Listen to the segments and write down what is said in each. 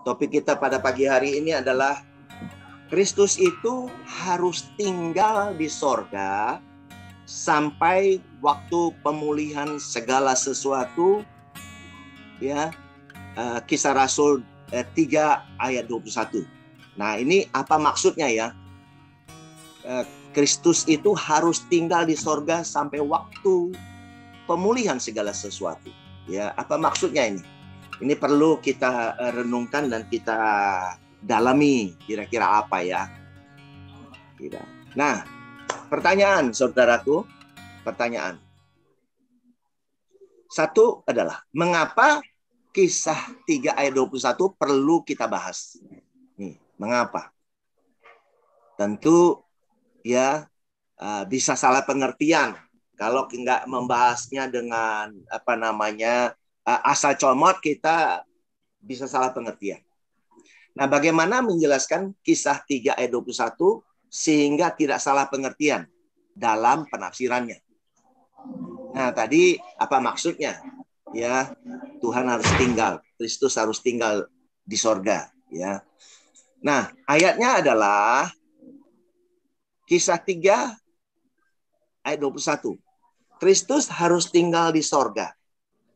Topik kita pada pagi hari ini adalah Kristus itu harus tinggal di sorga sampai waktu pemulihan segala sesuatu. Ya, Kisah Rasul 3 ayat 21. Nah, ini apa maksudnya ya? Kristus itu harus tinggal di sorga sampai waktu pemulihan segala sesuatu. Ya, apa maksudnya ini? Ini perlu kita renungkan dan kita dalami kira-kira apa ya. Nah, pertanyaan saudaraku, pertanyaan. Satu adalah, mengapa Kisah 3 ayat 21 perlu kita bahas? Nih, mengapa? Tentu ya bisa salah pengertian kalau nggak membahasnya dengan asal comot, kita bisa salah pengertian. Nah, bagaimana menjelaskan Kisah 3 ayat 21 sehingga tidak salah pengertian dalam penafsirannya? Nah, tadi apa maksudnya? Ya, Tuhan harus tinggal, Kristus harus tinggal di sorga. Ya. Nah, ayatnya adalah Kisah 3 ayat 21. Kristus harus tinggal di sorga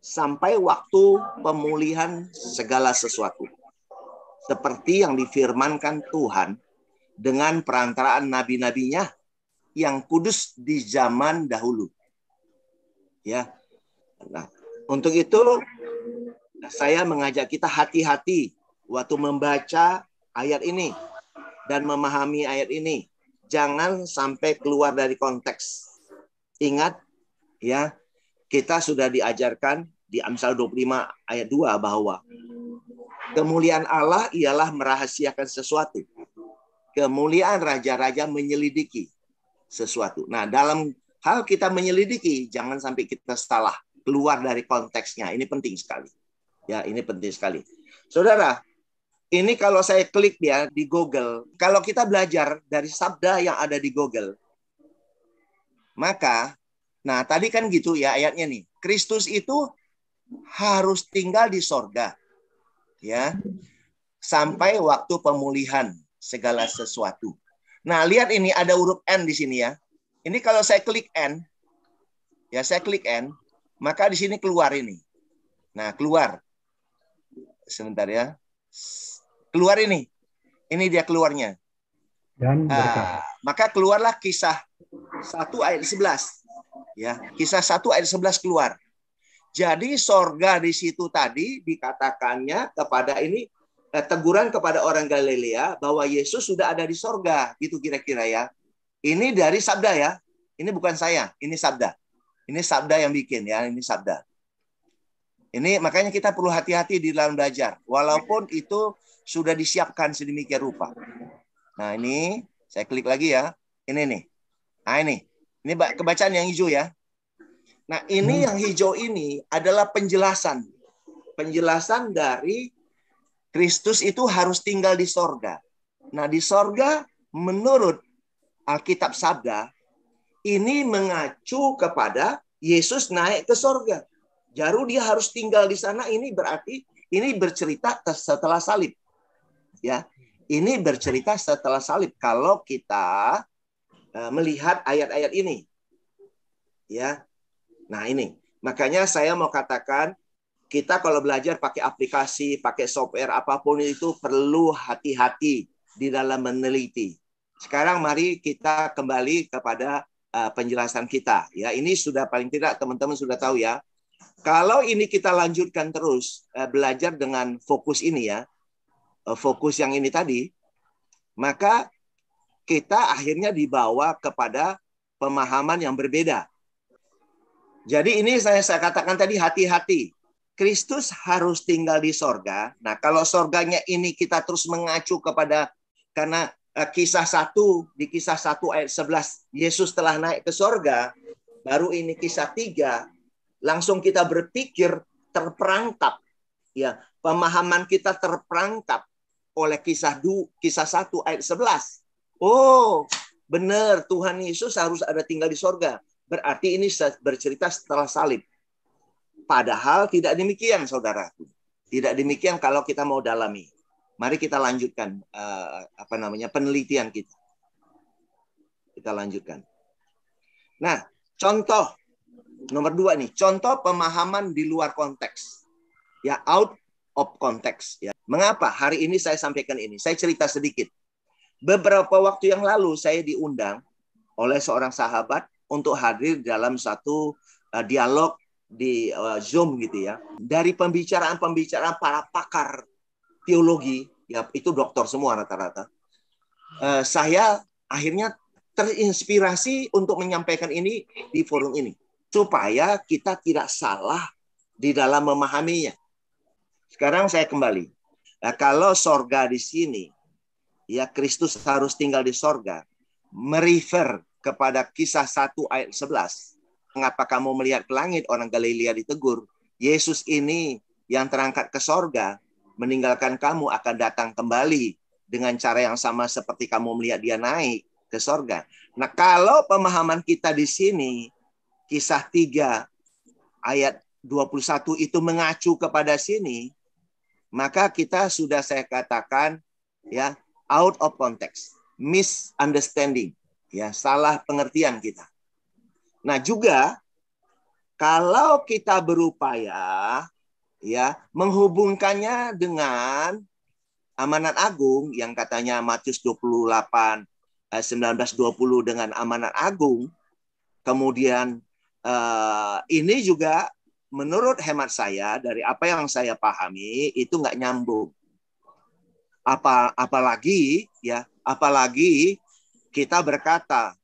sampai waktu pemulihan segala sesuatu. Seperti yang difirmankan Tuhan dengan perantaraan nabi-nabinya yang kudus di zaman dahulu. Ya. Nah, untuk itu saya mengajak kita hati-hati waktu membaca ayat ini dan memahami ayat ini. Jangan sampai keluar dari konteks. Ingat ya, kita sudah diajarkan di Amsal 25 ayat 2 bahwa kemuliaan Allah ialah merahasiakan sesuatu. Kemuliaan raja-raja menyelidiki sesuatu. Nah, dalam hal kita menyelidiki, jangan sampai kita salah keluar dari konteksnya. Ini penting sekali. Ya, ini penting sekali. Saudara, ini kalau saya klik ya di Google, kalau kita belajar dari sabda yang ada di Google, maka, nah tadi kan gitu ya ayatnya nih, Kristus itu harus tinggal di sorga, ya, sampai waktu pemulihan segala sesuatu. Nah, lihat ini ada huruf N di sini ya. Ini kalau saya klik N, ya saya klik N, maka di sini keluar ini. Nah, keluar. Sebentar ya. Keluar ini. Ini dia keluarnya. Dan maka keluarlah Kisah 1 ayat 11. Ya, Kisah 1 ayat 11 keluar. Jadi sorga di situ tadi dikatakannya kepada ini teguran kepada orang Galilea bahwa Yesus sudah ada di sorga, gitu kira-kira ya. Ini dari sabda ya. Ini bukan saya, ini sabda. Ini sabda yang bikin ya, ini sabda. Ini makanya kita perlu hati-hati di dalam belajar. Walaupun itu sudah disiapkan sedemikian rupa. Nah, ini saya klik lagi ya. Ini nih. Nah, ini kebacaan yang hijau ya. Nah, ini yang hijau ini adalah penjelasan. Penjelasan dari Kristus itu harus tinggal di sorga. Nah, di sorga menurut Alkitab Sabda, ini mengacu kepada Yesus naik ke sorga. Jadi dia harus tinggal di sana, ini berarti ini bercerita setelah salib. Ya, ini bercerita setelah salib kalau kita melihat ayat-ayat ini. Ya. Nah, ini. Makanya saya mau katakan kita kalau belajar pakai aplikasi, pakai software apapun itu perlu hati-hati di dalam meneliti. Sekarang mari kita kembali kepada penjelasan kita. Ya, ini sudah paling tidak teman-teman sudah tahu ya. Kalau ini kita lanjutkan terus belajar dengan fokus ini ya, fokus yang ini tadi, maka kita akhirnya dibawa kepada pemahaman yang berbeda. Jadi ini saya katakan tadi hati-hati. Kristus harus tinggal di sorga. Nah, kalau sorganya ini kita terus mengacu kepada, karena kisah 1, di kisah 1 ayat 11, Yesus telah naik ke sorga, baru ini kisah 3, langsung kita berpikir terperangkap. Ya, pemahaman kita terperangkap oleh kisah 1 ayat 11. Oh, benar, Tuhan Yesus harus ada tinggal di sorga. Berarti ini bercerita setelah salib. Padahal tidak demikian, saudara. Tidak demikian kalau kita mau dalami. Mari kita lanjutkan penelitian kita. Kita lanjutkan. Nah, contoh nomor 2 nih, contoh pemahaman di luar konteks. Ya, out of context. Ya. Mengapa hari ini saya sampaikan ini? Saya cerita sedikit. Beberapa waktu yang lalu saya diundang oleh seorang sahabat untuk hadir dalam satu dialog di Zoom gitu ya. Dari pembicaraan-pembicaraan para pakar teologi, ya itu doktor semua rata-rata. Saya akhirnya terinspirasi untuk menyampaikan ini di forum ini. Supaya kita tidak salah di dalam memahaminya. Sekarang saya kembali. Nah, kalau sorga di sini, ya Kristus harus tinggal di sorga, merefer kepada Kisah 1 ayat 11. Mengapa kamu melihat ke langit, orang Galilea ditegur. Yesus ini yang terangkat ke sorga, meninggalkan kamu akan datang kembali dengan cara yang sama seperti kamu melihat dia naik ke sorga. Nah, kalau pemahaman kita di sini, Kisah 3 ayat 21 itu mengacu kepada sini, maka kita sudah saya katakan ya out of context, misunderstanding, ya salah pengertian kita. Nah, juga kalau kita berupaya ya menghubungkannya dengan amanat agung yang katanya Matius 28 19-20 dengan amanat agung, kemudian ini juga menurut hemat saya dari apa yang saya pahami itu nggak nyambung. Apalagi kita berkata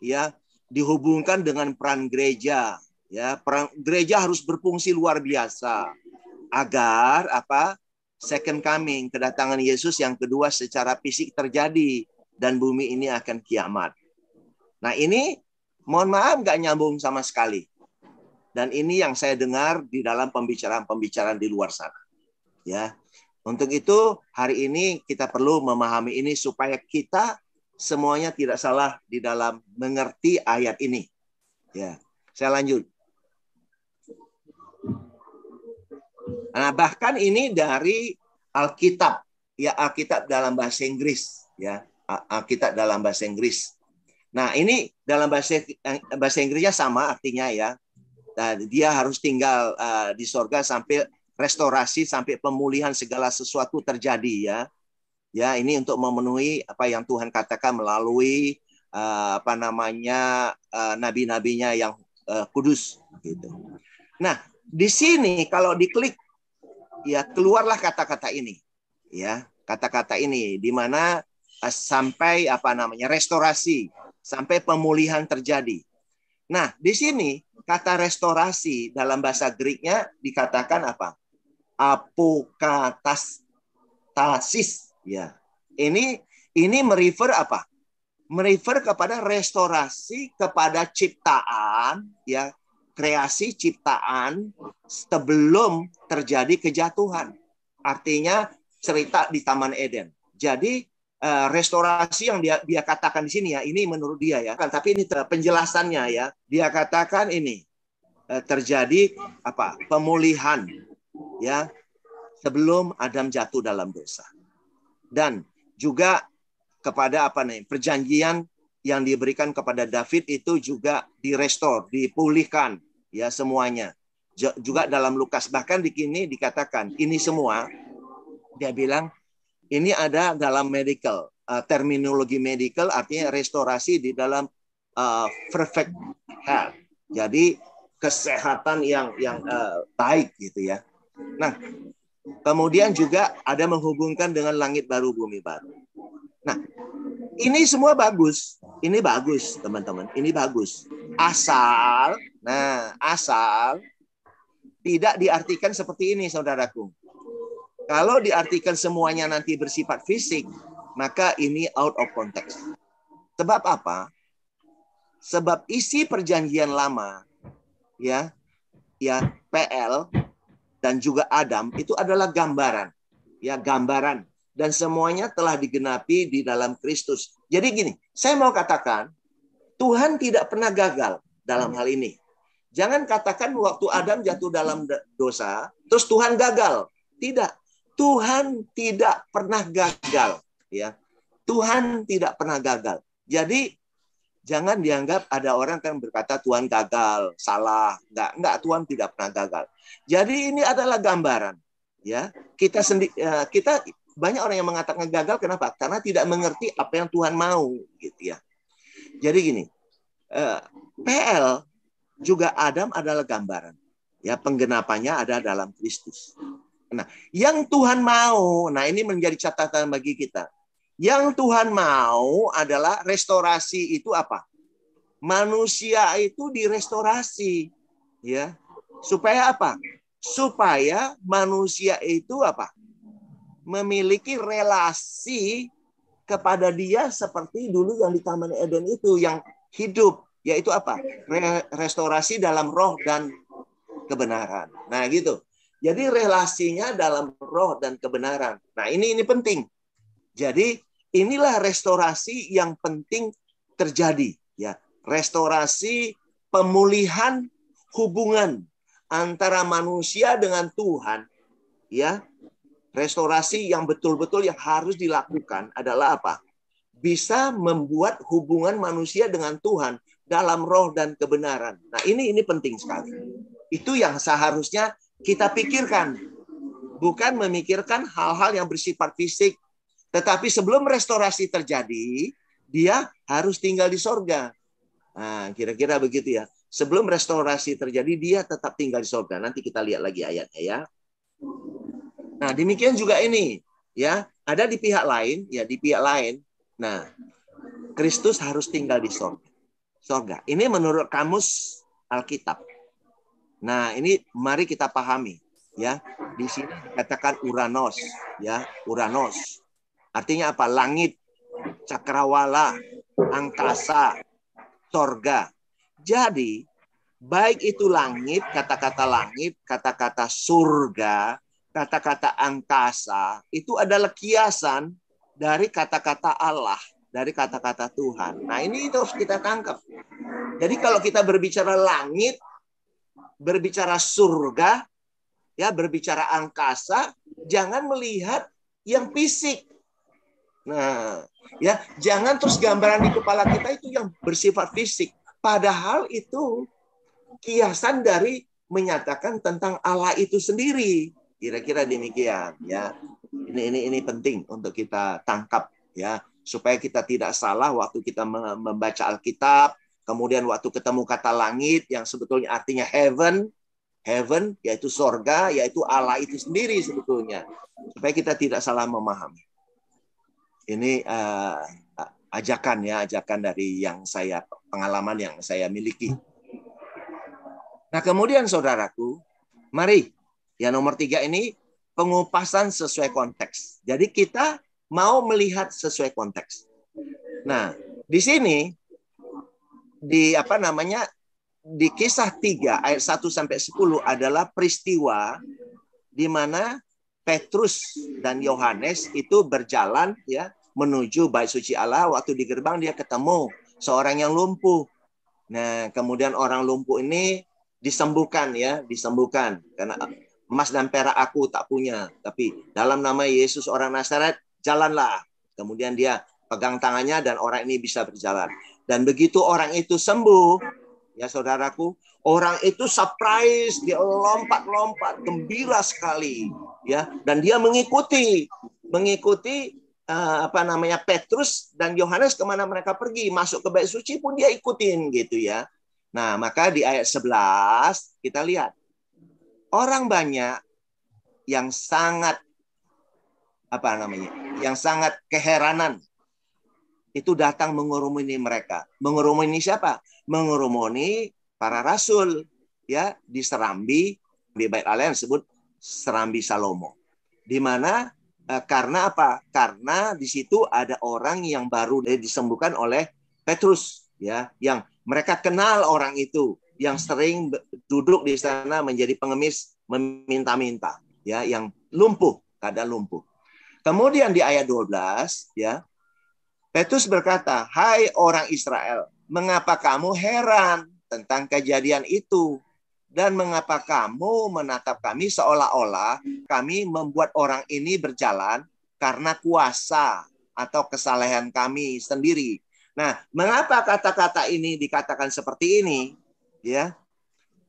ya dihubungkan dengan peran gereja, ya peran gereja harus berfungsi luar biasa agar second coming, kedatangan Yesus yang kedua secara fisik terjadi dan bumi ini akan kiamat. Nah, ini mohon maaf nggak nyambung sama sekali. Dan ini yang saya dengar di dalam pembicaraan-pembicaraan di luar sana. Ya. Untuk itu hari ini kita perlu memahami ini supaya kita semuanya tidak salah di dalam mengerti ayat ini. Ya. Saya lanjut. Nah, bahkan ini dari Alkitab, ya Alkitab dalam bahasa Inggris, ya Alkitab dalam bahasa Inggris. Nah, ini dalam bahasa Inggrisnya sama artinya ya. Dia harus tinggal di sorga sampai restorasi, sampai pemulihan segala sesuatu terjadi ya. Ya, ini untuk memenuhi apa yang Tuhan katakan melalui nabi-nabinya yang kudus gitu. Nah, di sini kalau diklik ya keluarlah kata-kata ini. Ya, kata-kata ini di mana sampai restorasi, sampai pemulihan terjadi. Nah, di sini kata restorasi dalam bahasa Greknya dikatakan apa? Apokatastasis. Ya, ini merefer apa? Merefer kepada restorasi kepada ciptaan, ya kreasi ciptaan sebelum terjadi kejatuhan. Artinya cerita di Taman Eden. Jadi restorasi yang dia katakan di sini ya, ini menurut dia ya, tapi ini penjelasannya ya, dia katakan ini terjadi pemulihan ya sebelum Adam jatuh dalam dosa, dan juga kepada perjanjian yang diberikan kepada David itu juga direstore, dipulihkan ya semuanya. Juga dalam Lukas bahkan di sini dikatakan ini semua dia bilang ini ada dalam medical, terminologi medical artinya restorasi di dalam perfect health. Jadi kesehatan yang baik gitu ya. Nah, kemudian juga ada menghubungkan dengan langit baru, bumi baru. Nah, ini semua bagus. Ini bagus, teman-teman. Ini bagus. Asal tidak diartikan seperti ini, saudaraku. Kalau diartikan semuanya nanti bersifat fisik, maka ini out of context. Sebab apa? Sebab isi perjanjian lama, ya PL dan juga Adam itu adalah gambaran, ya gambaran, dan semuanya telah digenapi di dalam Kristus. Jadi gini, saya mau katakan Tuhan tidak pernah gagal dalam hal ini. Jangan katakan waktu Adam jatuh dalam dosa, terus Tuhan gagal. Tidak. Tuhan tidak pernah gagal, ya. Tuhan tidak pernah gagal. Jadi jangan dianggap ada orang yang berkata Tuhan gagal, salah. Enggak, Tuhan tidak pernah gagal. Jadi ini adalah gambaran, ya. Kita banyak orang yang mengatakan gagal, kenapa? Karena tidak mengerti apa yang Tuhan mau, gitu ya. Jadi gini, PL juga Adam adalah gambaran. Ya, penggenapannya ada dalam Kristus. Nah, yang Tuhan mau, nah ini menjadi catatan bagi kita. Yang Tuhan mau adalah restorasi itu apa? Manusia itu direstorasi, ya. Supaya apa? Supaya manusia itu apa? Memiliki relasi kepada Dia seperti dulu yang di Taman Eden itu, yang hidup, yaitu apa? Restorasi dalam roh dan kebenaran. Nah, gitu. Jadi relasinya dalam roh dan kebenaran. Nah, ini penting. Jadi inilah restorasi yang penting terjadi, ya. Restorasi pemulihan hubungan antara manusia dengan Tuhan, ya. Restorasi yang betul-betul yang harus dilakukan adalah apa? Bisa membuat hubungan manusia dengan Tuhan dalam roh dan kebenaran. Nah, ini penting sekali. Itu yang seharusnya kita pikirkan. Bukan memikirkan hal-hal yang bersifat fisik. Tetapi sebelum restorasi terjadi, dia harus tinggal di sorga. Nah, kira-kira begitu ya. Sebelum restorasi terjadi, dia tetap tinggal di sorga. Nanti kita lihat lagi ayatnya ya. Nah, demikian juga ini. Ya, ada di pihak lain. Ya, di pihak lain. Nah, Kristus harus tinggal di sorga. Ini menurut kamus Alkitab. Nah, ini mari kita pahami, ya. Di sini dikatakan Uranos, ya, Uranos. Artinya apa? Langit, cakrawala, angkasa, sorga. Jadi, baik itu langit, kata-kata surga, kata-kata angkasa, itu adalah kiasan dari kata-kata Allah, dari kata-kata Tuhan. Nah, ini harus kita tangkap. Jadi kalau kita berbicara langit, berbicara surga, ya, berbicara angkasa, jangan melihat yang fisik. Nah, ya, jangan terus gambaran di kepala kita itu yang bersifat fisik. Padahal itu kiasan dari menyatakan tentang Allah itu sendiri. Kira-kira demikian, ya. Ini penting untuk kita tangkap, ya, supaya kita tidak salah waktu kita membaca Alkitab. Kemudian waktu ketemu kata langit yang sebetulnya artinya heaven yaitu sorga, yaitu Allah itu sendiri sebetulnya. Supaya kita tidak salah memahami. Ini ajakan dari pengalaman yang saya miliki. Nah, kemudian saudaraku, mari yang nomor 3 ini pengupasan sesuai konteks. Jadi kita mau melihat sesuai konteks. Nah, di sini di Kisah 3 ayat 1 sampai 10 adalah peristiwa di mana Petrus dan Yohanes itu berjalan, ya, menuju bait suci Allah. Waktu di gerbang dia ketemu seorang yang lumpuh. Nah, kemudian orang lumpuh ini disembuhkan karena emas dan perak aku tak punya, tapi dalam nama Yesus orang Nazaret jalanlah. Kemudian dia pegang tangannya dan orang ini bisa berjalan. Dan begitu orang itu sembuh, ya saudaraku, orang itu surprise, dia lompat-lompat, gembira sekali, ya, dan dia mengikuti Petrus dan Yohanes kemana mereka pergi, masuk ke bait suci pun dia ikutin, gitu ya. Nah, maka di ayat 11 kita lihat orang banyak yang sangat keheranan itu datang mengurumuni mereka. Mengurumuni siapa? Mengurumuni para rasul, ya, di serambi di bait Allah yang disebut serambi Salomo. Di mana karena apa? Karena di situ ada orang yang baru disembuhkan oleh Petrus, ya, yang mereka kenal orang itu, yang sering duduk di sana menjadi pengemis meminta-minta, ya, yang lumpuh, keadaan lumpuh. Kemudian di ayat 12, ya, Petrus berkata, "Hai orang Israel, mengapa kamu heran tentang kejadian itu? Dan mengapa kamu menatap kami seolah-olah kami membuat orang ini berjalan karena kuasa atau kesalahan kami sendiri. Nah, mengapa kata-kata ini dikatakan seperti ini? Ya,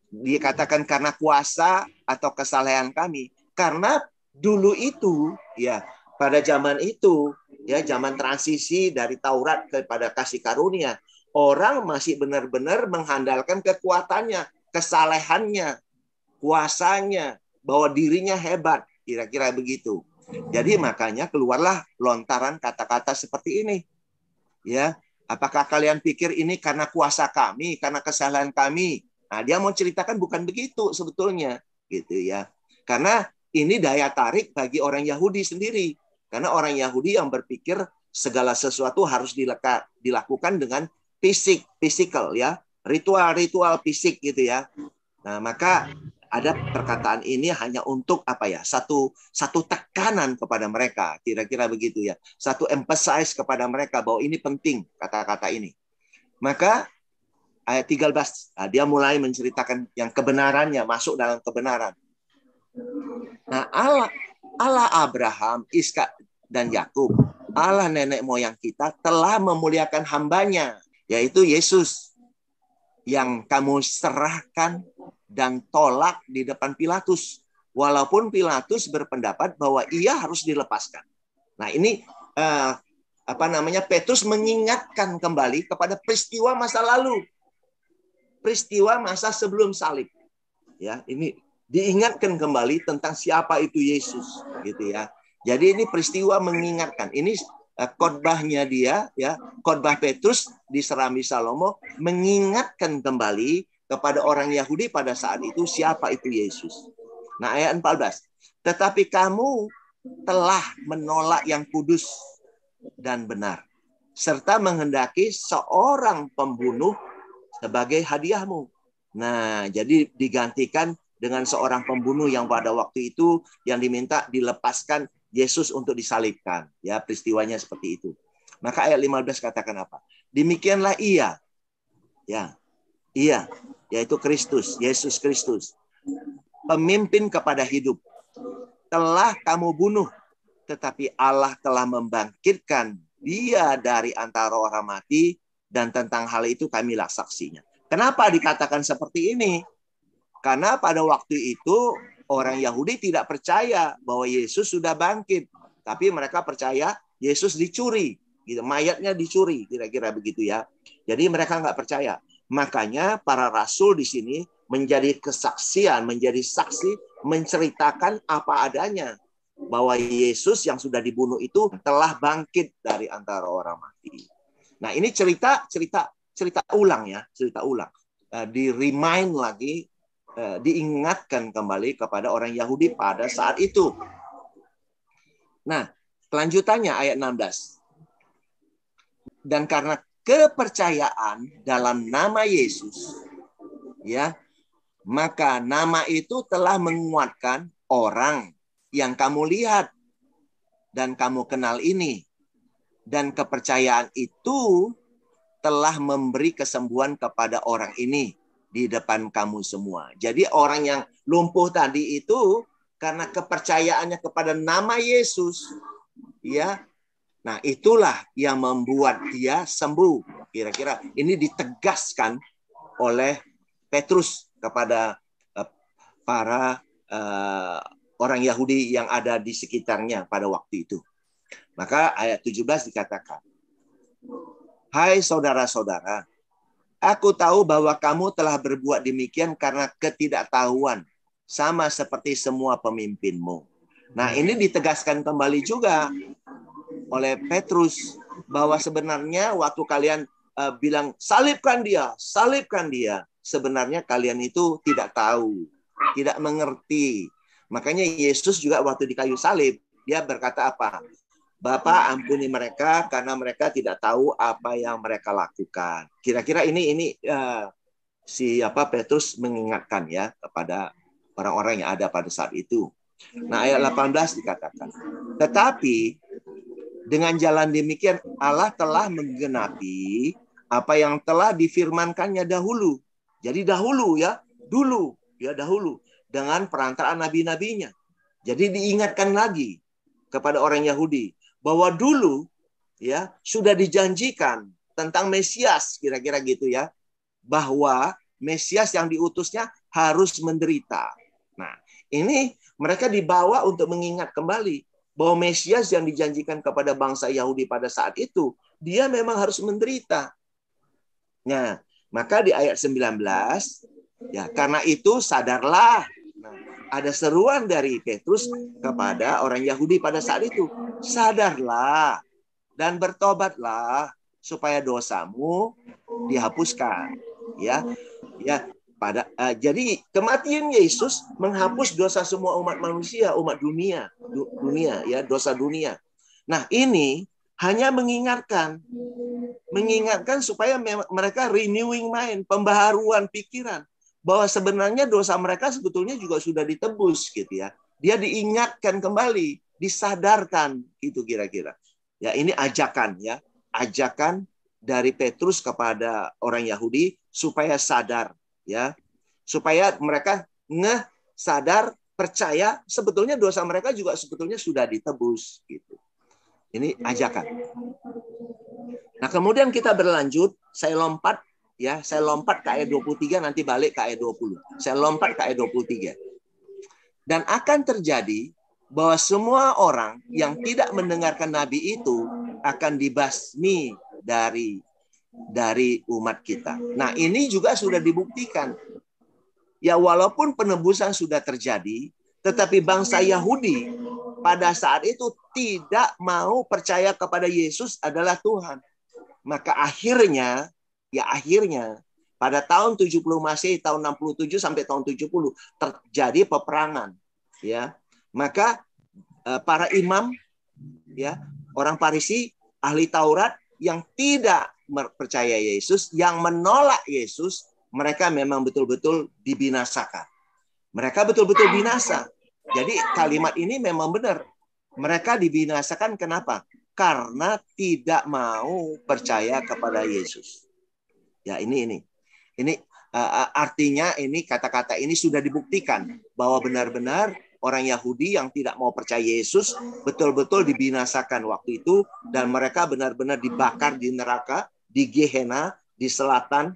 dikatakan karena kuasa atau kesalahan kami. Karena dulu itu, ya, pada zaman itu, ya, zaman transisi dari Taurat kepada kasih karunia, orang masih benar-benar mengandalkan kekuatannya, kesalehannya, kuasanya, bahwa dirinya hebat, kira-kira begitu. Jadi makanya keluarlah lontaran kata-kata seperti ini. Ya, apakah kalian pikir ini karena kuasa kami, karena kesalahan kami? Nah, dia mau ceritakan bukan begitu sebetulnya, gitu ya. Karena ini daya tarik bagi orang Yahudi sendiri. Karena orang Yahudi yang berpikir segala sesuatu harus dilakukan dengan physical ya, ritual-ritual fisik gitu ya. Nah, maka ada perkataan ini hanya untuk apa ya? Satu tekanan kepada mereka, kira-kira begitu ya. Satu emphasize kepada mereka bahwa ini penting kata-kata ini. Maka ayat 13 dia mulai menceritakan yang kebenarannya, masuk dalam kebenaran. Nah, Allah Abraham, Ishak dan Yakub, Allah nenek moyang kita telah memuliakan hambanya, yaitu Yesus, yang kamu serahkan dan tolak di depan Pilatus. Walaupun Pilatus berpendapat bahwa ia harus dilepaskan. Nah, ini Petrus mengingatkan kembali kepada peristiwa masa lalu. Peristiwa masa sebelum salib. Ya, ini diingatkan kembali tentang siapa itu Yesus, gitu ya. Jadi ini peristiwa mengingatkan. Ini khotbahnya dia, ya, khotbah Petrus di Serambi Salomo mengingatkan kembali kepada orang Yahudi pada saat itu siapa itu Yesus. Nah, ayat 14. Tetapi kamu telah menolak yang kudus dan benar, serta menghendaki seorang pembunuh sebagai hadiahmu. Nah, jadi digantikan dengan seorang pembunuh yang pada waktu itu yang diminta dilepaskan Yesus untuk disalibkan. Ya, peristiwanya seperti itu. Maka ayat 15 katakan apa? Demikianlah ia. Ya. Ia, yaitu Kristus, Yesus Kristus, pemimpin kepada hidup. Telah kamu bunuh, tetapi Allah telah membangkitkan dia dari antara orang mati, dan tentang hal itu kamilah saksinya. Kenapa dikatakan seperti ini? Karena pada waktu itu orang Yahudi tidak percaya bahwa Yesus sudah bangkit, tapi mereka percaya Yesus dicuri, gitu, mayatnya dicuri, kira-kira begitu ya. Jadi mereka nggak percaya. Makanya para rasul di sini menjadi kesaksian, menjadi saksi, menceritakan apa adanya bahwa Yesus yang sudah dibunuh itu telah bangkit dari antara orang mati. Nah, ini cerita ulang ya, cerita ulang. Di-remind lagi, diingatkan kembali kepada orang Yahudi pada saat itu. Nah, kelanjutannya ayat 16. Dan karena kepercayaan dalam nama Yesus, ya, maka nama itu telah menguatkan orang yang kamu lihat dan kamu kenal ini. Dan kepercayaan itu telah memberi kesembuhan kepada orang ini di depan kamu semua. Jadi orang yang lumpuh tadi itu karena kepercayaannya kepada nama Yesus, ya. Nah, itulah yang membuat dia sembuh. Kira-kira ini ditegaskan oleh Petrus kepada para orang Yahudi yang ada di sekitarnya pada waktu itu. Maka ayat 17 dikatakan, hai saudara-saudara, aku tahu bahwa kamu telah berbuat demikian karena ketidaktahuan, sama seperti semua pemimpinmu. Nah, ini ditegaskan kembali juga oleh Petrus bahwa sebenarnya waktu kalian bilang salibkan dia, sebenarnya kalian itu tidak tahu, tidak mengerti. Makanya Yesus juga waktu di kayu salib, dia berkata apa? Bapa, ampuni mereka karena mereka tidak tahu apa yang mereka lakukan. Kira-kira ini Petrus mengingatkan ya kepada orang-orang yang ada pada saat itu. Nah, ayat 18 dikatakan, tetapi dengan jalan demikian Allah telah menggenapi apa yang telah difirmankannya dahulu. Jadi dahulu ya, dulu ya dahulu dengan perantaraan nabi-nabinya. Jadi diingatkan lagi kepada orang Yahudi bahwa dulu ya sudah dijanjikan tentang Mesias, kira-kira gitu ya, bahwa Mesias yang diutusnya harus menderita. Nah, ini mereka dibawa untuk mengingat kembali bahwa Mesias yang dijanjikan kepada bangsa Yahudi pada saat itu, dia memang harus menderita. Nah, maka di ayat 19, ya, karena itu sadarlah. Nah, ada seruan dari Petrus kepada orang Yahudi pada saat itu. Sadarlah dan bertobatlah supaya dosamu dihapuskan. Ya, ya. Jadi kematian Yesus menghapus dosa semua umat manusia, umat dunia, ya, dosa dunia. Nah, ini hanya mengingatkan supaya mereka renewing mind, pembaharuan pikiran, bahwa sebenarnya dosa mereka sebetulnya juga sudah ditebus gitu ya. Dia diingatkan kembali, disadarkan gitu kira-kira. Ya, ini ajakan ya, ajakan dari Petrus kepada orang Yahudi supaya sadar ya, supaya mereka sadar, percaya sebetulnya dosa mereka juga sebetulnya sudah ditebus gitu. Ini ajakan. Nah, kemudian kita berlanjut, saya lompat ke ayat 23, nanti balik ke ayat 20. Saya lompat ke ayat 23. Dan akan terjadi bahwa semua orang yang tidak mendengarkan nabi itu akan dibasmi dari umat kita. Nah, ini juga sudah dibuktikan. Ya, walaupun penebusan sudah terjadi, tetapi bangsa Yahudi pada saat itu tidak mau percaya kepada Yesus adalah Tuhan. Maka akhirnya pada tahun 70 Masehi, tahun 67 sampai tahun 70 terjadi peperangan. Ya, maka para imam, ya, orang Farisi, ahli Taurat yang tidak percaya Yesus, yang menolak Yesus, mereka memang betul-betul dibinasakan. Mereka betul-betul binasa. Jadi kalimat ini memang benar. Mereka dibinasakan kenapa? Karena tidak mau percaya kepada Yesus. Ya, ini artinya ini kata-kata ini sudah dibuktikan bahwa benar-benar orang Yahudi yang tidak mau percaya Yesus betul-betul dibinasakan waktu itu, dan mereka benar-benar dibakar di neraka, di Gehenna, di selatan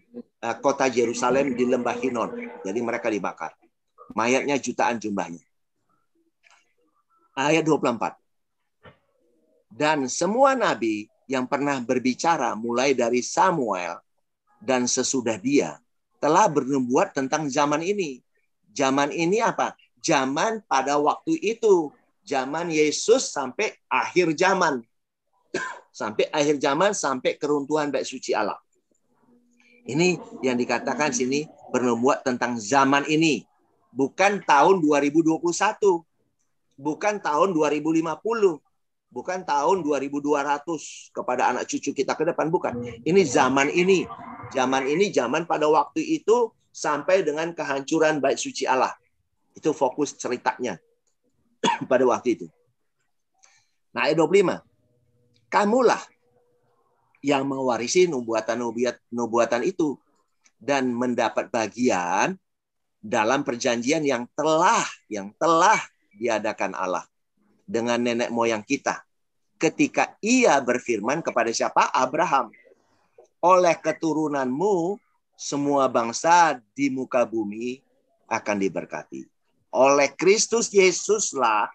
kota Yerusalem, di lembah Hinon. Jadi mereka dibakar. Mayatnya jutaan jumlahnya. Ayat 24. Dan semua nabi yang pernah berbicara mulai dari Samuel dan sesudah dia telah bernubuat tentang zaman ini. Zaman ini apa? Zaman pada waktu itu. Zaman Yesus sampai akhir zaman. Sampai akhir zaman, sampai keruntuhan bait suci Allah. Ini yang dikatakan sini bernubuat tentang zaman ini. Bukan tahun 2021. Bukan tahun 2050. Bukan tahun 2200 kepada anak cucu kita ke depan. Bukan. Ini zaman ini. Zaman ini, zaman pada waktu itu sampai dengan kehancuran bait suci Allah. Itu fokus ceritanya pada waktu itu. Nah, ayat 25. Kamulah yang mewarisi nubuatan itu dan mendapat bagian dalam perjanjian yang telah diadakan Allah dengan nenek moyang kita ketika ia berfirman kepada siapa? Abraham. Oleh keturunanmu semua bangsa di muka bumi akan diberkati. Oleh Kristus Yesuslah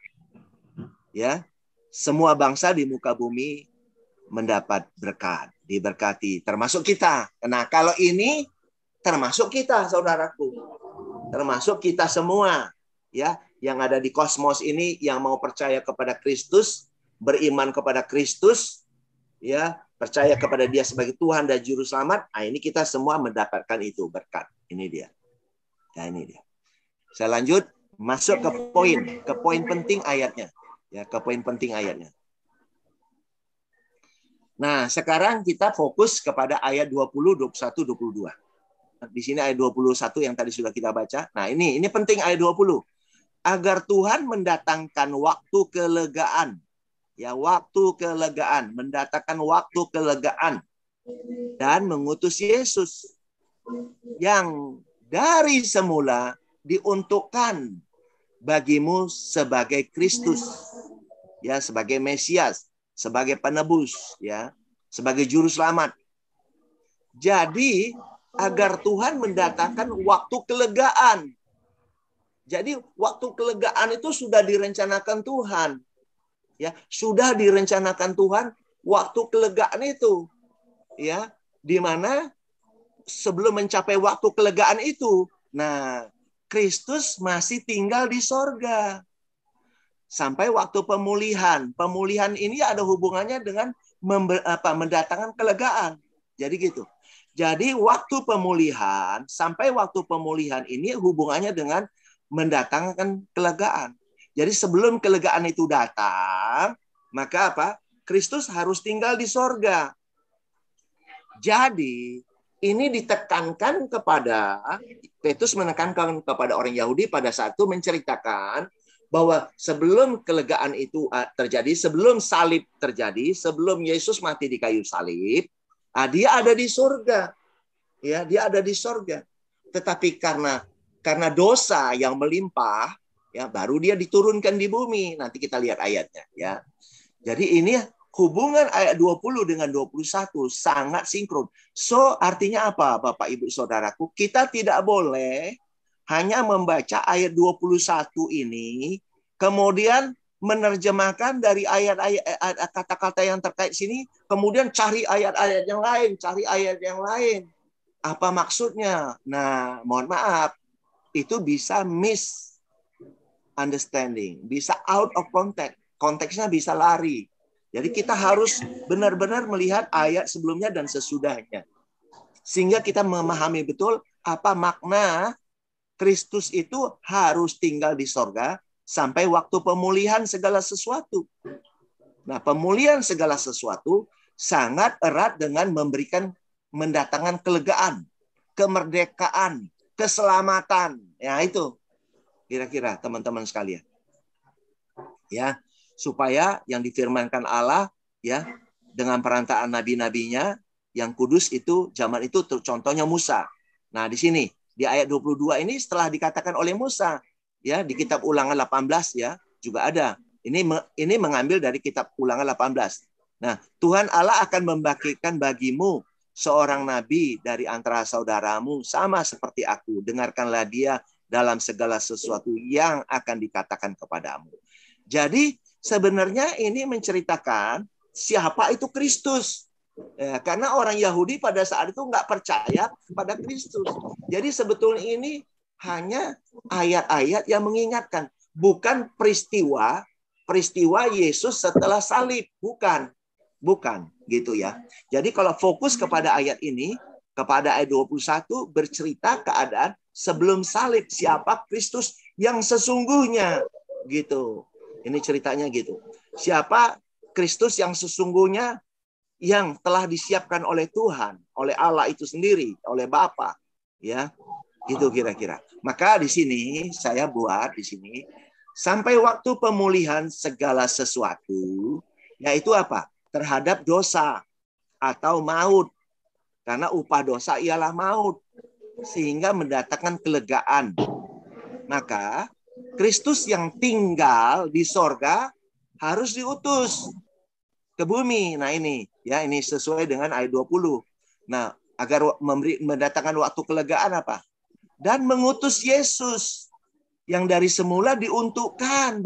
ya, semua bangsa di muka bumi mendapat berkat, diberkati, termasuk kita. Nah, kalau ini termasuk kita, saudaraku. Termasuk kita semua, ya, yang ada di kosmos ini, yang mau percaya kepada Kristus, beriman kepada Kristus, ya, percaya kepada Dia sebagai Tuhan dan Juru Selamat. Nah, ini kita semua mendapatkan itu berkat. Ini dia. Ya, ini dia. Saya lanjut masuk ke poin penting ayatnya. Ya, ke poin penting ayatnya. Nah, sekarang kita fokus kepada ayat 20, 21, 22. Di sini ayat 21 yang tadi sudah kita baca. Nah, ini penting ayat 20. Agar Tuhan mendatangkan waktu kelegaan. Ya, waktu kelegaan. Mendatangkan waktu kelegaan. Dan mengutus Yesus. Yang dari semula diuntukkan bagimu sebagai Kristus, ya, sebagai Mesias, sebagai penebus, ya, sebagai juru selamat. Jadi agar Tuhan mendatangkan waktu kelegaan. Jadi waktu kelegaan itu sudah direncanakan Tuhan. Ya, sudah direncanakan Tuhan waktu kelegaan itu. Ya, di mana sebelum mencapai waktu kelegaan itu, nah, Kristus masih tinggal di sorga. Sampai waktu pemulihan. Pemulihan ini ada hubungannya dengan mendatangkan kelegaan. Jadi gitu. Jadi waktu pemulihan, sampai waktu pemulihan ini hubungannya dengan mendatangkan kelegaan. Jadi sebelum kelegaan itu datang, maka apa? Kristus harus tinggal di sorga. Jadi ini ditekankan kepada, Petrus menekankan kepada orang Yahudi pada saat itu menceritakan bahwa sebelum kelegaan itu terjadi, sebelum salib terjadi, sebelum Yesus mati di kayu salib, dia ada di surga. Ya, dia ada di surga. Tetapi karena dosa yang melimpah, ya, baru dia diturunkan di bumi. Nanti kita lihat ayatnya, ya. Jadi ini hubungan ayat 20 dengan 21 sangat sinkron. So, artinya apa, Bapak Ibu Saudaraku? Kita tidak boleh hanya membaca ayat 21 ini, kemudian menerjemahkan dari ayat-ayat kata-kata yang terkait sini, kemudian cari ayat-ayat yang lain, cari ayat yang lain. Apa maksudnya? Nah, mohon maaf, itu bisa misunderstanding, bisa out of context. Konteksnya bisa lari. Jadi kita harus benar-benar melihat ayat sebelumnya dan sesudahnya. Sehingga kita memahami betul apa makna Kristus itu harus tinggal di sorga sampai waktu pemulihan segala sesuatu. Nah, pemulihan segala sesuatu sangat erat dengan mendatangkan kelegaan, kemerdekaan, keselamatan. Ya, itu kira-kira teman-teman sekalian. Ya, supaya yang difirmankan Allah, ya, dengan perantaraan nabi-nabinya yang kudus itu zaman itu contohnya Musa. Nah, di sini di ayat 22 ini setelah dikatakan oleh Musa, ya, di kitab Ulangan 18 ya, juga ada. Ini mengambil dari kitab Ulangan 18. Nah, Tuhan Allah akan membagikan bagimu seorang nabi dari antara saudaramu sama seperti aku. Dengarkanlah dia dalam segala sesuatu yang akan dikatakan kepadamu. Jadi sebenarnya ini menceritakan siapa itu Kristus. Ya, karena orang Yahudi pada saat itu nggak percaya pada Kristus. Jadi sebetulnya ini hanya ayat-ayat yang mengingatkan, bukan peristiwa Yesus setelah salib, bukan gitu ya. Jadi kalau fokus kepada ayat ini, kepada ayat 21 bercerita keadaan sebelum salib, siapa Kristus yang sesungguhnya gitu. Ini ceritanya gitu. Siapa Kristus yang sesungguhnya yang telah disiapkan oleh Tuhan, oleh Allah itu sendiri, oleh Bapa, ya. Itu kira-kira. Maka di sini saya buat di sini sampai waktu pemulihan segala sesuatu, yaitu apa? Terhadap dosa atau maut. Karena upah dosa ialah maut, sehingga mendatangkan kelegaan. Maka Kristus yang tinggal di sorga harus diutus ke bumi. Nah ini, ya, ini sesuai dengan ayat 20. Nah, agar mendatangkan waktu kelegaan apa? Dan mengutus Yesus yang dari semula diuntukkan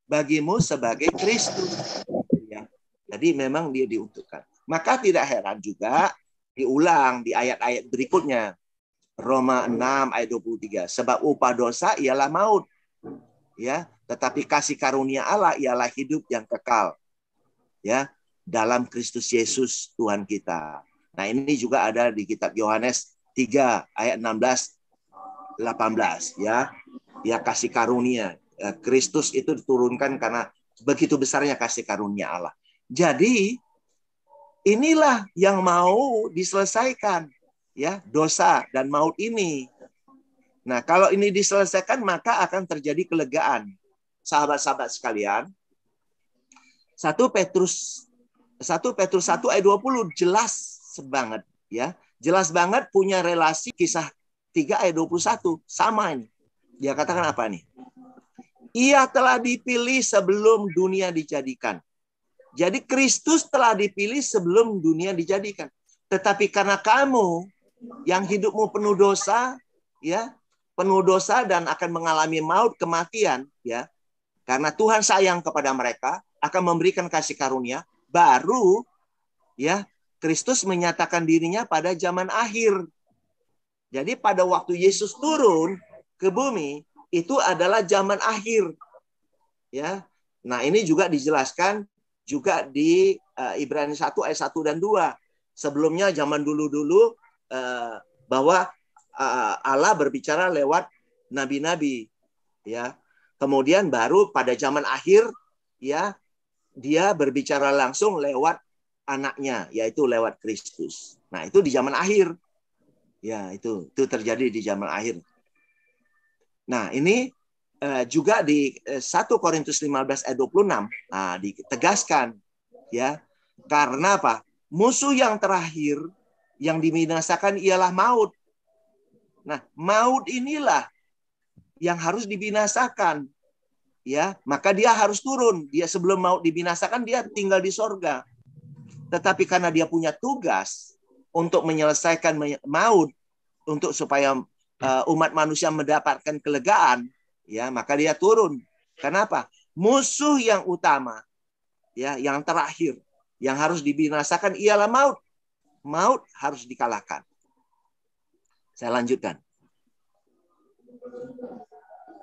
bagimu sebagai Kristus. Ya. Jadi memang dia diuntukkan. Maka tidak heran juga diulang di ayat-ayat berikutnya. Roma 6 ayat 23. Sebab upah dosa ialah maut. Ya, tetapi kasih karunia Allah ialah hidup yang kekal. Ya, dalam Kristus Yesus Tuhan kita. Nah, ini juga ada di kitab Yohanes 3 ayat 16 18 ya. Ya, kasih karunia. Kristus itu diturunkan karena begitu besarnya kasih karunia Allah. Jadi inilah yang mau diselesaikan, ya, dosa dan maut ini. Nah, kalau ini diselesaikan maka akan terjadi kelegaan. Sahabat-sahabat sekalian, 1 Petrus 1 ayat 20 jelas banget, ya. Jelas banget punya relasi kisah 3 ayat 21 sama ini. Dia katakan apa nih? Ia telah dipilih sebelum dunia dijadikan. Jadi Kristus telah dipilih sebelum dunia dijadikan. Tetapi karena kamu yang hidupmu penuh dosa, ya, penuh dosa dan akan mengalami maut, kematian, ya. Karena Tuhan sayang kepada mereka, akan memberikan kasih karunia, baru ya Kristus menyatakan dirinya pada zaman akhir. Jadi pada waktu Yesus turun ke bumi, itu adalah zaman akhir. Ya. Nah, ini juga dijelaskan juga di Ibrani 1 ayat 1 dan 2. Sebelumnya zaman dulu-dulu bahwa Allah berbicara lewat nabi-nabi, ya. Kemudian baru pada zaman akhir, ya, dia berbicara langsung lewat anaknya, yaitu lewat Kristus. Nah, itu di zaman akhir. Ya, itu terjadi di zaman akhir. Nah, ini juga di 1 Korintus 15 ayat 26 ditegaskan, ya. Karena apa? Musuh yang terakhir yang dibinasakan ialah maut. Nah, maut inilah yang harus dibinasakan. Ya, maka dia harus turun. Dia sebelum maut dibinasakan, dia tinggal di sorga. Tetapi karena dia punya tugas untuk menyelesaikan maut, untuk supaya umat manusia mendapatkan kelegaan, ya, maka dia turun. Kenapa? Musuh yang utama, ya, yang terakhir, yang harus dibinasakan ialah maut. Maut harus dikalahkan. Saya lanjutkan.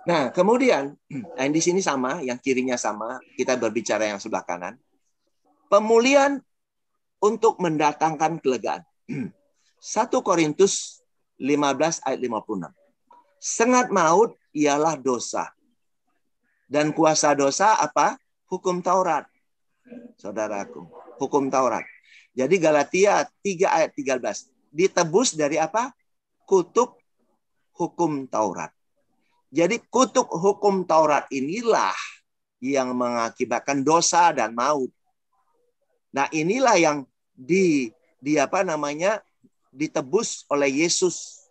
Nah, kemudian di sini sama, yang kirinya sama, kita berbicara yang sebelah kanan. Pemulihan untuk mendatangkan kelegaan. 1 Korintus 15 ayat 56. Sengat maut ialah dosa. Dan kuasa dosa apa? Hukum Taurat. Saudaraku, hukum Taurat. Jadi Galatia 3 ayat 13. Ditebus dari apa? Kutuk hukum Taurat. Jadi kutuk hukum Taurat inilah yang mengakibatkan dosa dan maut. Nah, inilah yang ditebus oleh Yesus.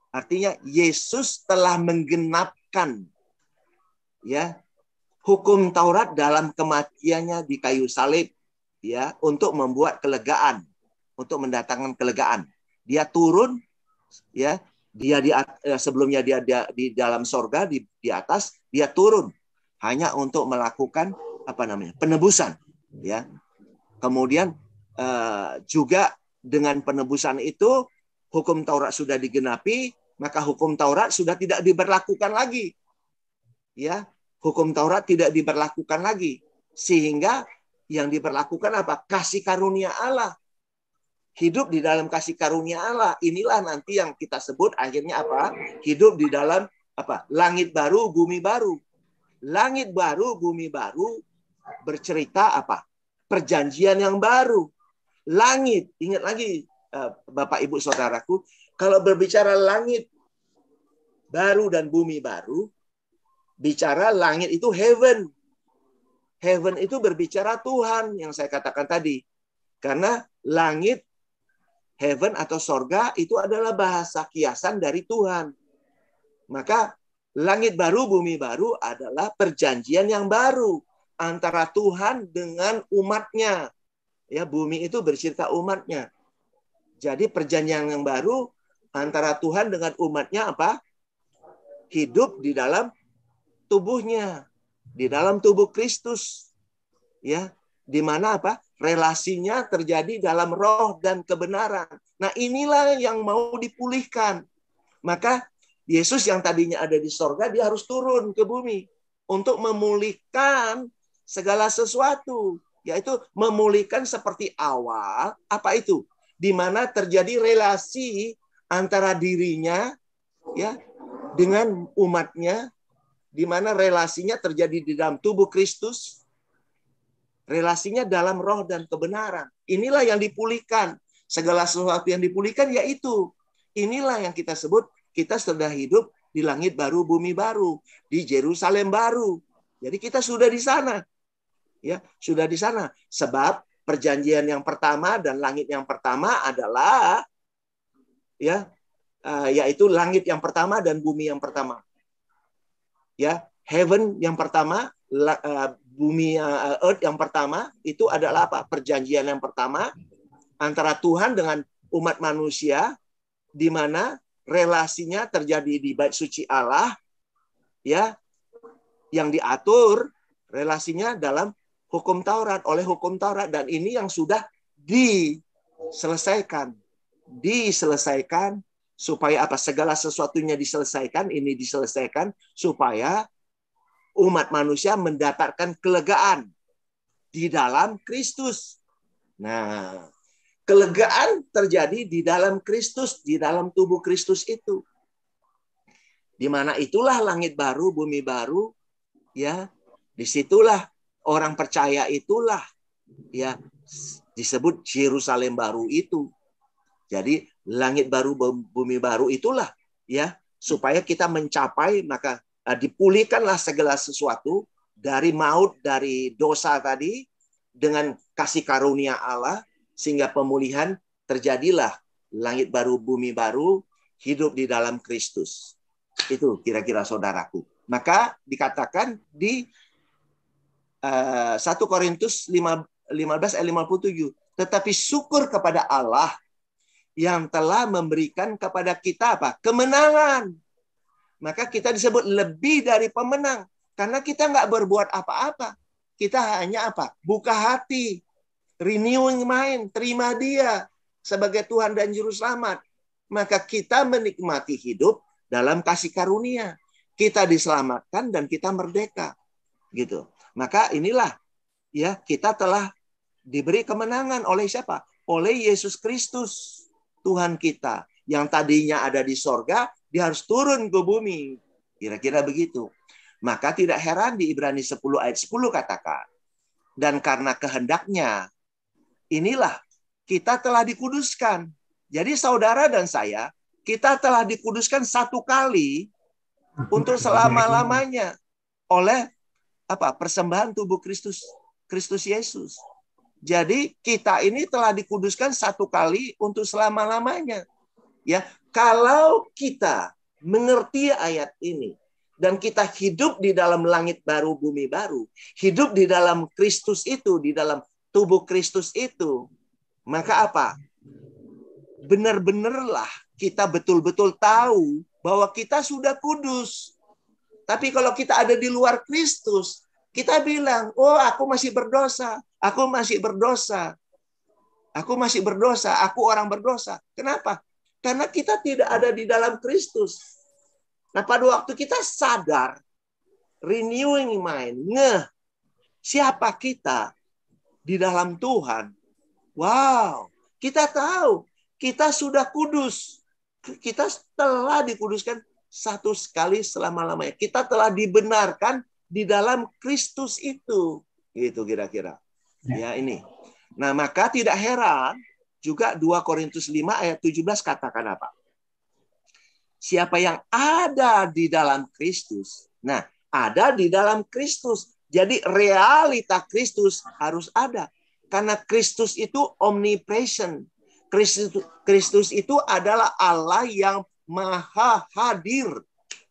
Artinya Yesus telah menggenapkan, ya, hukum Taurat dalam kematiannya di kayu salib, ya, untuk membuat kelegaan, untuk mendatangkan kelegaan. Dia turun, ya, sebelumnya dia di dalam sorga, di atas, dia turun hanya untuk melakukan penebusan, ya. Kemudian juga dengan penebusan itu hukum Taurat sudah digenapi, maka hukum Taurat sudah tidak diberlakukan lagi, ya. Hukum Taurat tidak diberlakukan lagi, sehingga yang diberlakukan apa? Kasih karunia Allah. Hidup di dalam kasih karunia Allah. Inilah nanti yang kita sebut akhirnya apa? Hidup di dalam apa? Langit baru, bumi baru. Langit baru, bumi baru bercerita apa? Perjanjian yang baru. Langit, ingat lagi Bapak Ibu Saudaraku, kalau berbicara langit baru dan bumi baru, bicara langit itu heaven. Heaven itu berbicara Tuhan yang saya katakan tadi. Karena langit, heaven atau sorga itu adalah bahasa kiasan dari Tuhan. Maka langit baru, bumi baru adalah perjanjian yang baru antara Tuhan dengan umatnya. Ya, bumi itu bercerita umatnya. Jadi perjanjian yang baru antara Tuhan dengan umatnya apa? Hidup di dalam tubuhnya, di dalam tubuh Kristus. Ya, di mana apa? Relasinya terjadi dalam roh dan kebenaran. Nah, inilah yang mau dipulihkan. Maka Yesus yang tadinya ada di sorga, dia harus turun ke bumi untuk memulihkan segala sesuatu, yaitu memulihkan seperti awal. Apa itu? Di mana terjadi relasi antara dirinya, ya, dengan umatnya, di mana relasinya terjadi di dalam tubuh Kristus. Relasinya dalam roh dan kebenaran. Inilah yang dipulihkan. Segala sesuatu yang dipulihkan yaitu. Inilah yang kita sebut kita sudah hidup di langit baru, bumi baru, di Yerusalem baru. Jadi kita sudah di sana. Ya, sudah di sana. Sebab perjanjian yang pertama dan langit yang pertama adalah yaitu langit yang pertama dan bumi yang pertama. Ya, heaven yang pertama, bumi earth yang pertama itu adalah apa? Perjanjian yang pertama antara Tuhan dengan umat manusia, di mana relasinya terjadi di bait suci Allah, ya, yang diatur relasinya dalam hukum Taurat, oleh hukum Taurat, dan ini yang sudah diselesaikan supaya apa? Segala sesuatunya diselesaikan, ini diselesaikan supaya umat manusia mendapatkan kelegaan di dalam Kristus. Nah, kelegaan terjadi di dalam Kristus, di dalam tubuh Kristus itu. Di mana itulah langit baru, bumi baru, ya. Disitulah orang percaya itulah, ya, disebut Yerusalem baru itu. Jadi langit baru, bumi baru itulah, ya, supaya kita mencapai, maka dipulihkanlah segala sesuatu dari maut, dari dosa tadi, dengan kasih karunia Allah, sehingga pemulihan terjadilah langit baru, bumi baru, hidup di dalam Kristus. Itu kira-kira saudaraku. Maka dikatakan di 1 Korintus 15 ayat 57, tetapi syukur kepada Allah yang telah memberikan kepada kita apa? Kemenangan. Maka kita disebut lebih dari pemenang. Karena kita nggak berbuat apa-apa. Kita hanya apa? Buka hati. Renewing mind. Terima dia sebagai Tuhan dan Juru Selamat. Maka kita menikmati hidup dalam kasih karunia. Kita diselamatkan dan kita merdeka. Gitu. Maka inilah, ya, kita telah diberi kemenangan oleh siapa? Oleh Yesus Kristus. Tuhan kita yang tadinya ada di sorga, dia harus turun ke bumi. Kira-kira begitu. Maka tidak heran di Ibrani 10 ayat 10 katakan, dan karena kehendaknya, inilah kita telah dikuduskan. Jadi saudara dan saya, kita telah dikuduskan satu kali untuk selama-lamanya oleh apa? Persembahan tubuh Kristus Yesus. Jadi kita ini telah dikuduskan satu kali untuk selama-lamanya. Ya, kalau kita mengerti ayat ini dan kita hidup di dalam langit baru, bumi baru, hidup di dalam Kristus itu, di dalam tubuh Kristus itu, maka apa? Benar-benarlah kita betul-betul tahu bahwa kita sudah kudus. Tapi kalau kita ada di luar Kristus, kita bilang, oh, aku masih berdosa. Aku masih berdosa. Aku masih berdosa. Aku orang berdosa. Kenapa? Karena kita tidak ada di dalam Kristus. Nah, pada waktu kita sadar, renewing mind, siapa kita di dalam Tuhan. Wow, kita tahu. Kita sudah kudus. Kita telah dikuduskan satu sekali selama-lamanya. Kita telah dibenarkan di dalam Kristus itu. Gitu kira-kira. Ya, ini. Nah, maka tidak heran juga 2 Korintus 5 ayat 17 katakan apa? Siapa yang ada di dalam Kristus. Nah, ada di dalam Kristus. Jadi realita Kristus harus ada. Karena Kristus itu omnipresent. Kristus itu adalah Allah yang maha hadir.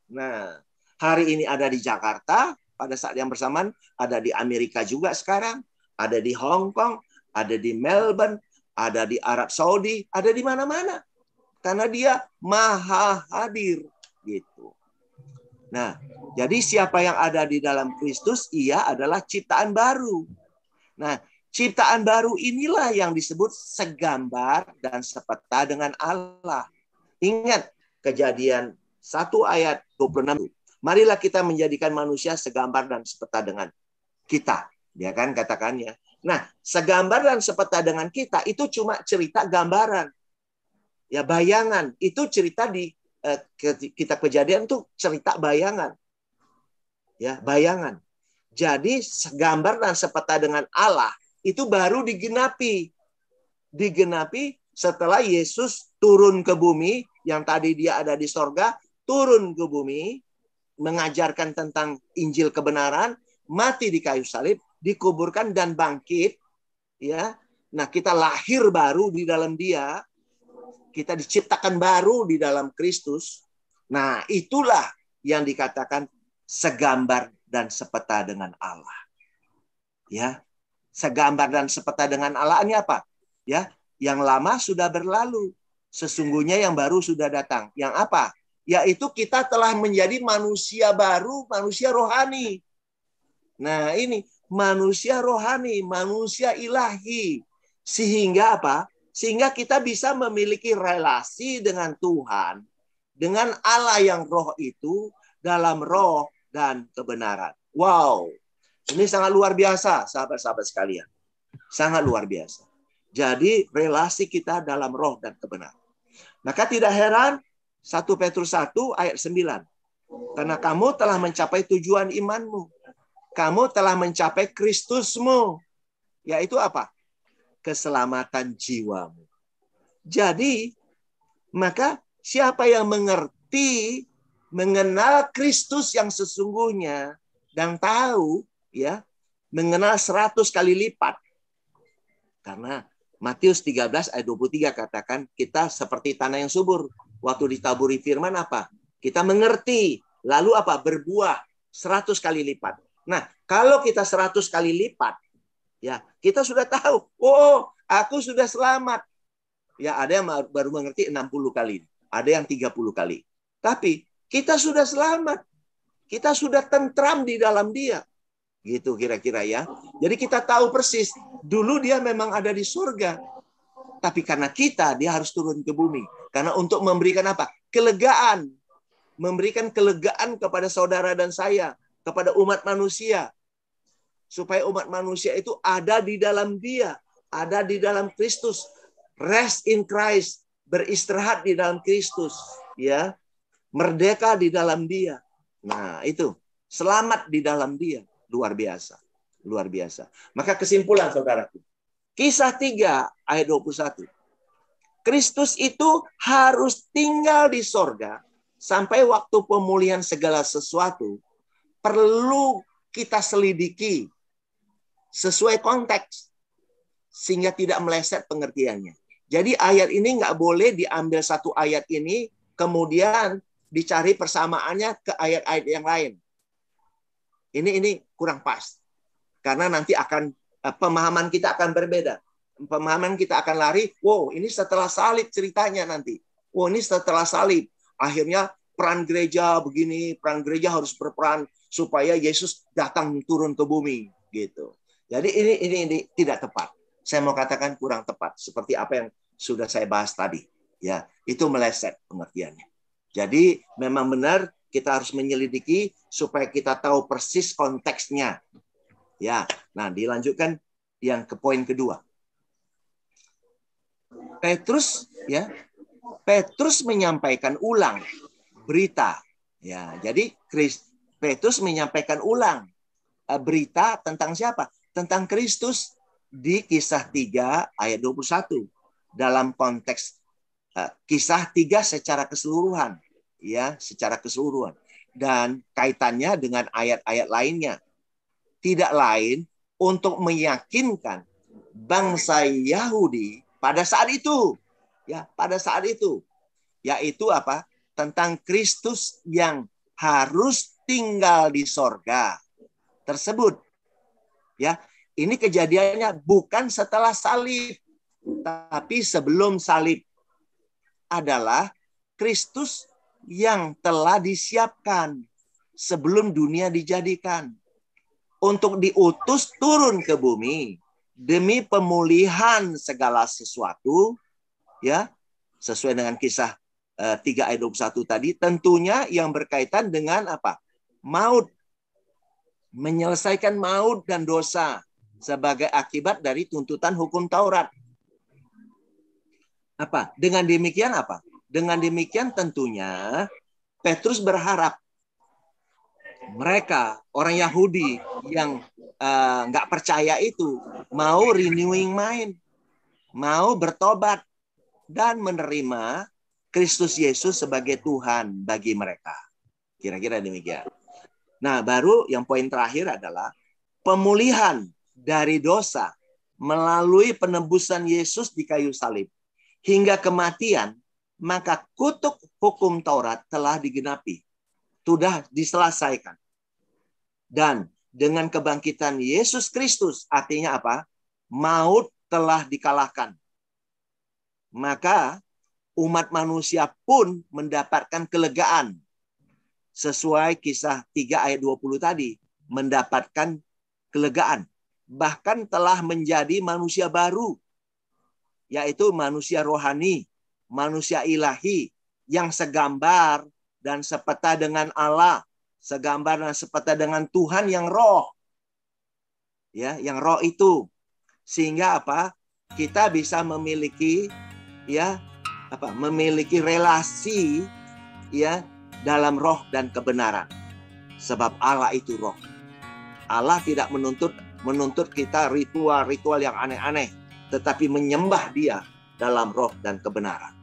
Nah, hari ini ada di Jakarta, pada saat yang bersamaan ada di Amerika juga sekarang. Ada di Hong Kong, ada di Melbourne, ada di Arab Saudi, ada di mana-mana. Karena dia maha hadir. Gitu. Nah, jadi siapa yang ada di dalam Kristus, ia adalah ciptaan baru. Nah, ciptaan baru inilah yang disebut segambar dan sepeta dengan Allah. Ingat Kejadian 1 ayat 26. Marilah kita menjadikan manusia segambar dan sepeta dengan kita. Ya kan katakannya. Nah, segambar dan sepeta dengan kita itu cuma cerita gambaran. Ya, bayangan. Itu cerita di kitab Kejadian itu cerita bayangan. Ya, bayangan. Jadi segambar dan sepeta dengan Allah itu baru digenapi. Digenapi setelah Yesus turun ke bumi, yang tadi dia ada di sorga, turun ke bumi, mengajarkan tentang Injil kebenaran, mati di kayu salib, dikuburkan dan bangkit, ya. Nah, kita lahir baru di dalam Dia, kita diciptakan baru di dalam Kristus. Nah, itulah yang dikatakan segambar dan sepeta dengan Allah. Ya, segambar dan sepeta dengan Allah ini apa? Ya, yang lama sudah berlalu, sesungguhnya yang baru sudah datang. Yang apa? Yaitu kita telah menjadi manusia baru, manusia rohani. Nah, ini manusia rohani, manusia ilahi. Sehingga apa? Sehingga kita bisa memiliki relasi dengan Tuhan, dengan Allah yang roh itu, dalam roh dan kebenaran. Wow, ini sangat luar biasa, sahabat-sahabat sekalian. Sangat luar biasa. Jadi relasi kita dalam roh dan kebenaran. Maka tidak heran 1 Petrus 1 ayat 9. Karena kamu telah mencapai tujuan imanmu. Kamu telah mencapai Kristusmu. Yaitu apa? Keselamatan jiwamu. Jadi, maka siapa yang mengerti, mengenal Kristus yang sesungguhnya, dan tahu, ya, mengenal 100 kali lipat. Karena Matius 13 ayat 23 katakan kita seperti tanah yang subur. Waktu ditaburi firman apa? Kita mengerti. Lalu apa? Berbuah 100 kali lipat. Nah, kalau kita 100 kali lipat, ya kita sudah tahu. Oh, aku sudah selamat. Ya, ada yang baru mengerti 60 kali. Ada yang 30 kali. Tapi kita sudah selamat. Kita sudah tentram di dalam Dia. Gitu kira-kira ya. Jadi kita tahu persis, dulu dia memang ada di surga. Tapi karena kita, dia harus turun ke bumi. Karena untuk memberikan apa? Kelegaan. Memberikan kelegaan kepada saudara dan saya. Kepada umat manusia. Supaya umat manusia itu ada di dalam Dia. Ada di dalam Kristus. Rest in Christ. Beristirahat di dalam Kristus. Ya, merdeka di dalam Dia. Nah, itu. Selamat di dalam Dia. Luar biasa. Luar biasa. Maka kesimpulan saudaraku. Kisah 3 ayat 21. Kristus itu harus tinggal di sorga sampai waktu pemulihan segala sesuatu. Perlu kita selidiki sesuai konteks. Sehingga tidak meleset pengertiannya. Jadi ayat ini nggak boleh diambil satu ayat ini kemudian dicari persamaannya ke ayat-ayat yang lain. Ini kurang pas. Karena nanti akan pemahaman kita akan berbeda. Pemahaman kita akan lari, wow, ini setelah salib ceritanya nanti. Wow, ini setelah salib. Akhirnya peran gereja begini, peran gereja harus berperan supaya Yesus datang turun ke bumi gitu. Jadi ini tidak tepat. Saya mau katakan kurang tepat seperti apa yang sudah saya bahas tadi. Ya, itu meleset pengertiannya. Jadi memang benar kita harus menyelidiki supaya kita tahu persis konteksnya. Ya, nah dilanjutkan yang ke poin kedua. Petrus menyampaikan ulang berita. Ya, jadi Petrus menyampaikan ulang berita tentang siapa? Tentang Kristus di kisah 3 ayat 21 dalam konteks kisah 3 secara keseluruhan. Ya, secara keseluruhan dan kaitannya dengan ayat-ayat lainnya. Tidak lain untuk meyakinkan bangsa Yahudi pada saat itu, ya, pada saat itu, yaitu apa? Tentang Kristus yang harus tinggal di sorga tersebut. Ya, ini kejadiannya bukan setelah salib, tapi sebelum salib. Adalah Kristus yang telah disiapkan sebelum dunia dijadikan untuk diutus turun ke bumi demi pemulihan segala sesuatu, ya, sesuai dengan kisah 3 ayat 21 tadi, tentunya yang berkaitan dengan apa? Maut. Menyelesaikan maut dan dosa sebagai akibat dari tuntutan hukum Taurat. Apa? Dengan demikian apa? Dengan demikian tentunya Petrus berharap mereka orang Yahudi yang nggak percaya itu mau renewing mind, mau bertobat dan menerima Kristus Yesus sebagai Tuhan bagi mereka. Kira-kira demikian. Nah, baru yang poin terakhir adalah pemulihan dari dosa melalui penebusan Yesus di kayu salib hingga kematian. Maka kutuk hukum Taurat telah digenapi. Sudah diselesaikan. Dan dengan kebangkitan Yesus Kristus, artinya apa? Maut telah dikalahkan. Maka umat manusia pun mendapatkan kelegaan. Sesuai kisah 3 ayat 20 tadi. Mendapatkan kelegaan. Bahkan telah menjadi manusia baru. Yaitu manusia rohani, manusia ilahi, yang segambar dan sepeta dengan Allah. Segambar dan sepeta dengan Tuhan yang roh. Ya, yang roh itu. Sehingga apa? Kita bisa memiliki memiliki relasi ya dalam roh dan kebenaran. Sebab Allah itu roh. Allah tidak menuntut kita ritual-ritual yang aneh-aneh, tetapi menyembah Dia dalam roh dan kebenaran.